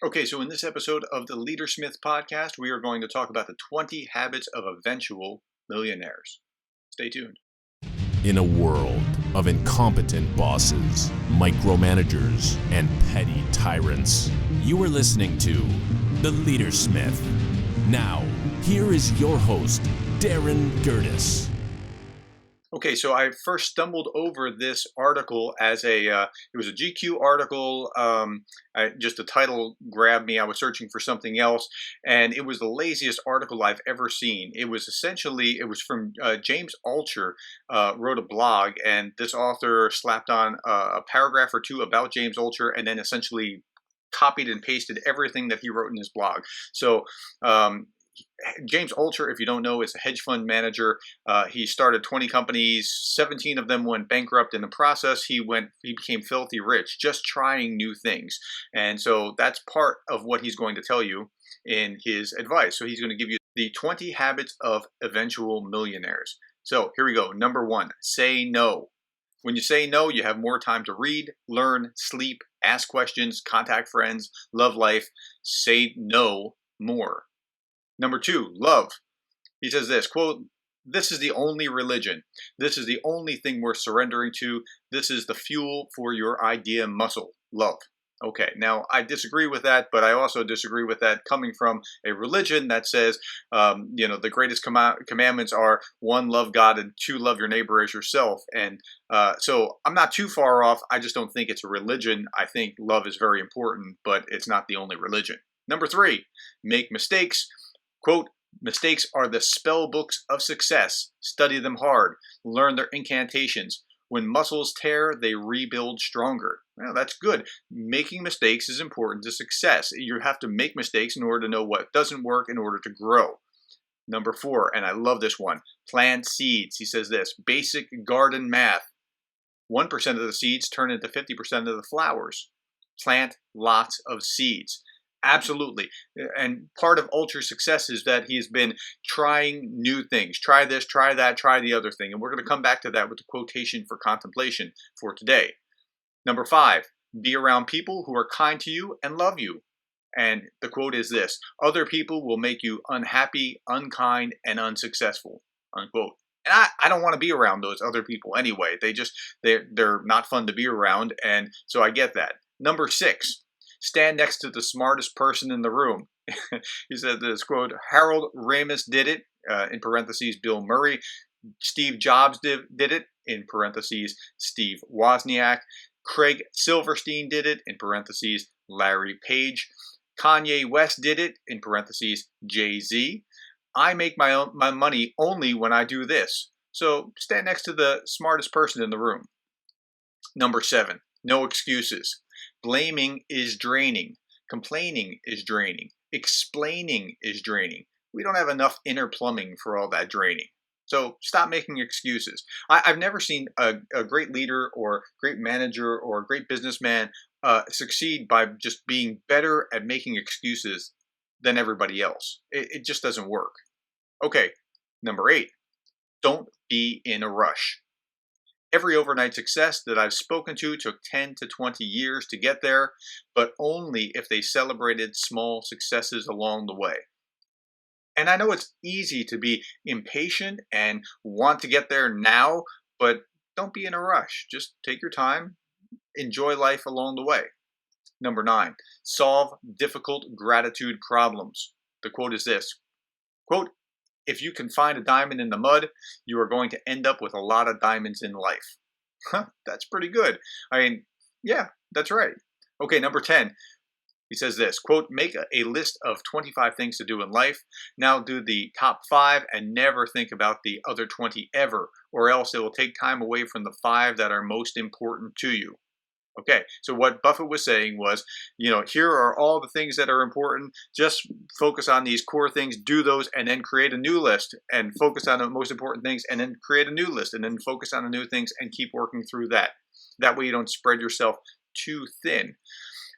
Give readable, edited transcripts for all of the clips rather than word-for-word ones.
Okay, so in this episode of the Leadersmith podcast, we are going to talk about the 20 habits of eventual millionaires. Stay tuned. In a world of incompetent bosses, micromanagers, and petty tyrants, you are listening to The Leadersmith. Now, here is your host, Darren Gerdes. Okay, so I first stumbled over this article as it was a GQ article. Just the title grabbed me. I was searching for something else, and it was the laziest article I've ever seen. It was from James Altucher, wrote a blog, and this author slapped on a paragraph or two about James Altucher, and then essentially copied and pasted everything that he wrote in his blog. So, James Altucher, if you don't know, is a hedge fund manager. He started 20 companies. 17 of them went bankrupt. In the process, he became filthy rich just trying new things. And so that's part of what he's going to tell you in his advice. So he's going to give you the 20 habits of eventual millionaires. So here we go. Number 1, say no. When you say no, you have more time to read, learn, sleep, ask questions, contact friends, love life. Say no more. Number 2, love. He says this, quote, "This is the only religion. This is the only thing worth surrendering to. This is the fuel for your idea muscle. Love." Okay, now I disagree with that, but I also disagree with that coming from a religion that says, the greatest commandments are 1, love God, and 2, love your neighbor as yourself. And so I'm not too far off. I just don't think it's a religion. I think love is very important, but it's not the only religion. Number 3, make mistakes. Quote, "Mistakes are the spell books of success. Study them hard. Learn their incantations. When muscles tear, they rebuild stronger." Well, that's good. Making mistakes is important to success. You have to make mistakes in order to know what doesn't work in order to grow. Number 4, and I love this one, plant seeds. He says this, basic garden math. 1% of the seeds turn into 50% of the flowers. Plant lots of seeds. Absolutely. And part of Altucher's success is that he's been trying new things. Try this, try that, try the other thing. And we're going to come back to that with the quotation for contemplation for today. Number 5, be around people who are kind to you and love you. And the quote is this, "Other people will make you unhappy, unkind, and unsuccessful." Unquote. And I don't want to be around those other people anyway. They're not fun to be around. And so I get that. Number 6, stand next to the smartest person in the room. He said this, quote, "Harold Ramis did it," in parentheses, Bill Murray. "Steve Jobs did it," in parentheses, Steve Wozniak. "Craig Silverstein did it," in parentheses, Larry Page. "Kanye West did it," in parentheses, Jay-Z. "I make my money only when I do this." So stand next to the smartest person in the room. Number 7, no excuses. Blaming is draining. Complaining is draining. Explaining is draining. We don't have enough inner plumbing for all that draining. So stop making excuses. I've never seen a great leader or great manager or a great businessman succeed by just being better at making excuses than everybody else. It just doesn't work. Okay, number 8, don't be in a rush. Every overnight success that I've spoken to took 10 to 20 years to get there, but only if they celebrated small successes along the way. And I know it's easy to be impatient and want to get there now, but don't be in a rush. Just take your time, enjoy life along the way. Number 9, solve difficult gratitude problems. The quote is this, quote, "If you can find a diamond in the mud, you are going to end up with a lot of diamonds in life." That's pretty good. I mean, yeah, that's right. Okay, number 10. He says this, quote, "Make a list of 25 things to do in life. Now do the top 5 and never think about the other 20 ever, or else it will take time away from the 5 that are most important to you." Okay, so what Buffett was saying was, here are all the things that are important. Just focus on these core things, do those, and then create a new list, and focus on the most important things, and then create a new list, and then focus on the new things, and keep working through that. That way you don't spread yourself too thin.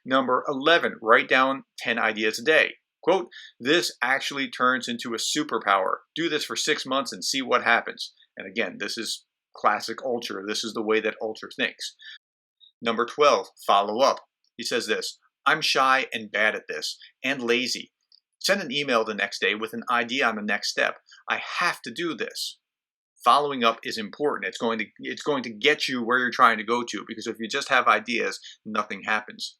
Number 11, write down 10 ideas a day. Quote, "This actually turns into a superpower. Do this for 6 months and see what happens." And again, this is classic Altucher. This is the way that Altucher thinks. Number 12, follow up. He says this, I'm shy and bad at this and lazy. Send an email the next day with an idea on the next step. I have to do this. Following up is important. It's going to get you where you're trying to go to, because if you just have ideas, nothing happens.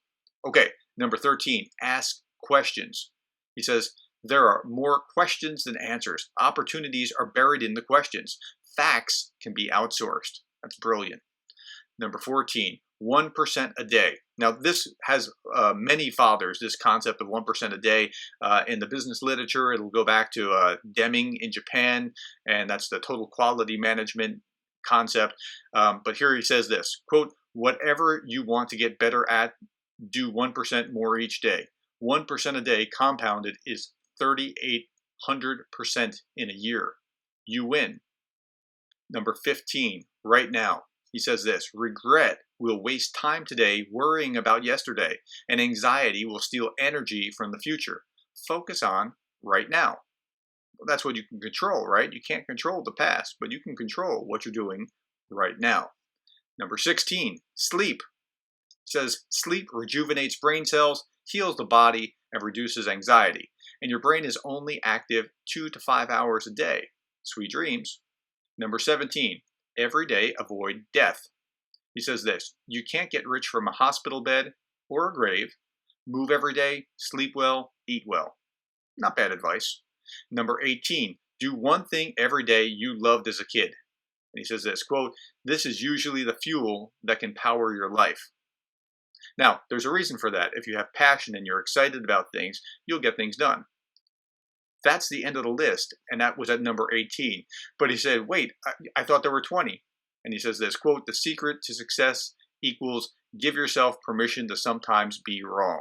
Okay, number 13, ask questions. He says, there are more questions than answers. Opportunities are buried in the questions. Facts can be outsourced. That's brilliant. Number 14, 1% a day. Now, this has many fathers, this concept of 1% a day. In the business literature, it'll go back to Deming in Japan, and that's the total quality management concept. But here he says this, quote, whatever you want to get better at, do 1% more each day. 1% a day compounded is 3,800% in a year. You win. Number 15, right now. He says this, regret will waste time today worrying about yesterday, and anxiety will steal energy from the future. Focus on right now. Well, that's what you can control, right? You can't control the past, but you can control what you're doing right now. Number 16, sleep. It says sleep rejuvenates brain cells, heals the body, and reduces anxiety. And your brain is only active 2 to 5 hours a day. Sweet dreams. Number 17, every day avoid death. He says this, you can't get rich from a hospital bed or a grave. Move every day, sleep well, eat well. Not bad advice. Number 18, do one thing every day you loved as a kid. And he says this, quote, this is usually the fuel that can power your life. Now, there's a reason for that. If you have passion and you're excited about things, you'll get things done. That's the end of the list, and that was at number 18. But he said, wait, I thought there were 20. And he says this, quote, the secret to success equals give yourself permission to sometimes be wrong,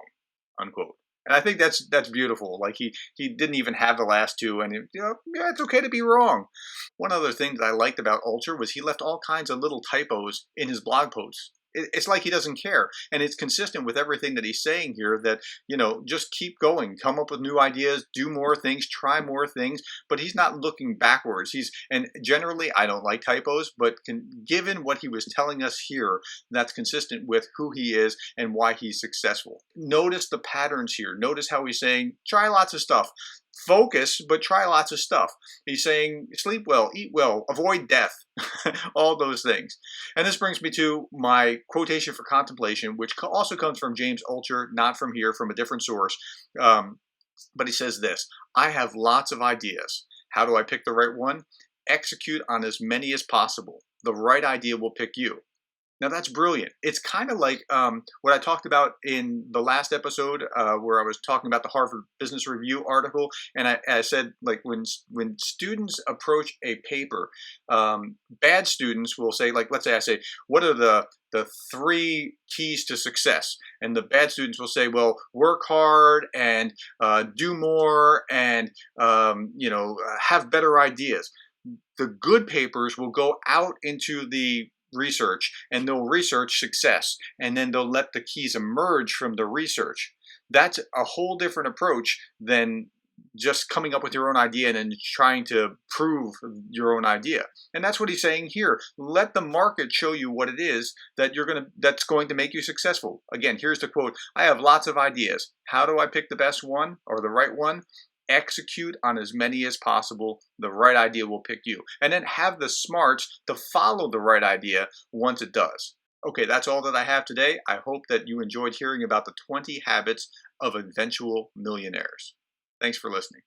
unquote. And I think that's beautiful. Like he didn't even have the last two, and yeah, it's okay to be wrong. One other thing that I liked about Altucher was he left all kinds of little typos in his blog posts. It's like he doesn't care. And it's consistent with everything that he's saying here that, just keep going, come up with new ideas, do more things, try more things. But he's not looking backwards. And generally, I don't like typos, but given what he was telling us here, that's consistent with who he is and why he's successful. Notice the patterns here. Notice how he's saying, try lots of stuff. Focus, but try lots of stuff. He's saying, sleep well, eat well, avoid death, all those things. And this brings me to my quotation for contemplation, which also comes from James Altucher, not from here, from a different source. But he says this, I have lots of ideas. How do I pick the right one? Execute on as many as possible. The right idea will pick you. Now that's brilliant. It's kind of like what I talked about in the last episode where I was talking about the Harvard Business Review article. And I said, like, when students approach a paper, bad students will say, like, let's say I say, what are the 3 keys to success? And the bad students will say, well, work hard and do more and, have better ideas. The good papers will go out into the research and they'll research success, and then they'll let the keys emerge from the research. That's a whole different approach than just coming up with your own idea and then trying to prove your own idea. And that's what he's saying here. Let the market show you what it is that's going to make you successful. Again, here's the quote, I have lots of ideas. How do I pick the best one or the right one? Execute on as many as possible. The right idea will pick you. And then have the smarts to follow the right idea once it does. Okay, that's all that I have today. I hope that you enjoyed hearing about the 20 habits of eventual millionaires. Thanks for listening.